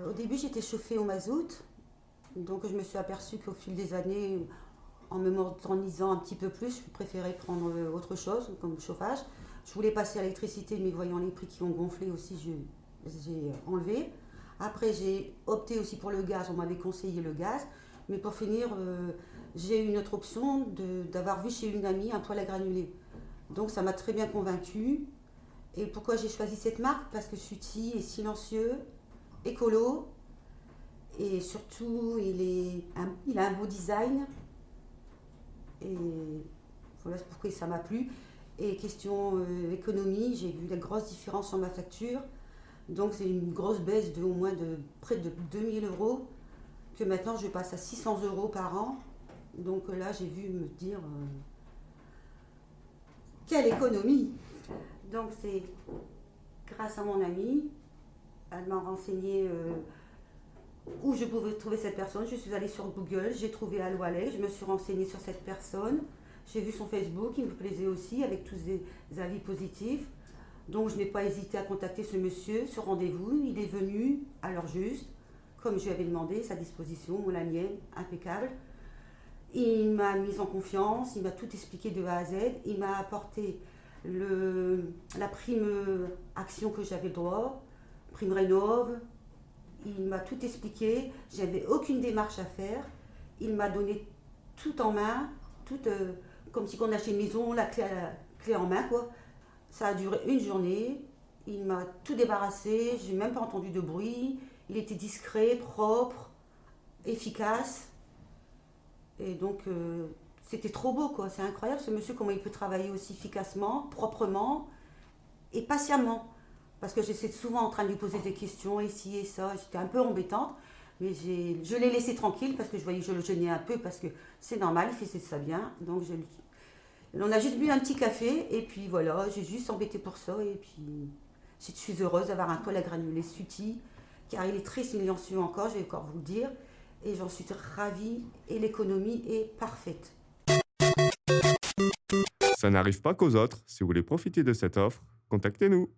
Au début, j'étais chauffée au mazout, donc je me suis aperçue qu'au fil des années, en me modernisant un petit peu plus, je préférais prendre autre chose comme chauffage. Je voulais passer à l'électricité, mais voyant les prix qui ont gonflé aussi, j'ai enlevé. Après, j'ai opté aussi pour le gaz, on m'avait conseillé le gaz. Mais pour finir, j'ai eu une autre option d'avoir vu chez une amie un poêle à granulés. Donc ça m'a très bien convaincue. Et pourquoi j'ai choisi cette marque? Parce que Suti est silencieux, écolo, et surtout il a un beau design. Et voilà pourquoi ça m'a plu. Et question économie, j'ai vu la grosse différence sur ma facture. Donc c'est une grosse baisse de au moins de près de 2 000 euros, que maintenant je passe à 600 euros par an. Donc là j'ai vu me dire quelle économie. Donc c'est grâce à mon amie, elle m'a renseigné où je pouvais trouver cette personne. Je suis allée sur Google, j'ai trouvé Al Waleh, je me suis renseignée sur cette personne. J'ai vu son Facebook, il me plaisait aussi, avec tous des avis positifs. Donc je n'ai pas hésité à contacter ce monsieur, ce rendez-vous. Il est venu à l'heure juste, comme je lui avais demandé, sa disposition, la mienne, impeccable. Il m'a mise en confiance, il m'a tout expliqué de A à Z. Il m'a apporté la prime action que j'avais le droit, prime rénov'. Il m'a tout expliqué, j'avais aucune démarche à faire. Il m'a donné tout en main, tout, comme si on achetait une maison, la clé en main, quoi. Ça a duré une journée. Il m'a tout débarrassé. J'ai même pas entendu de bruit. Il était discret, propre, efficace. Et donc, c'était trop beau, quoi. C'est incroyable ce monsieur, comment il peut travailler aussi efficacement, proprement et patiemment. Parce que j'étais souvent en train de lui poser des questions, ici et ça. J'étais un peu embêtante. Mais je l'ai laissé tranquille parce que je voyais que je le gênais un peu parce que c'est normal, il fait ça bien. Donc, on a juste bu un petit café et puis voilà, j'ai juste embêté pour ça et puis je suis heureuse d'avoir un poêle à granulés Suti car il est très silencieux encore, je vais encore vous le dire, et j'en suis ravie et l'économie est parfaite. Ça n'arrive pas qu'aux autres. Si vous voulez profiter de cette offre, contactez-nous.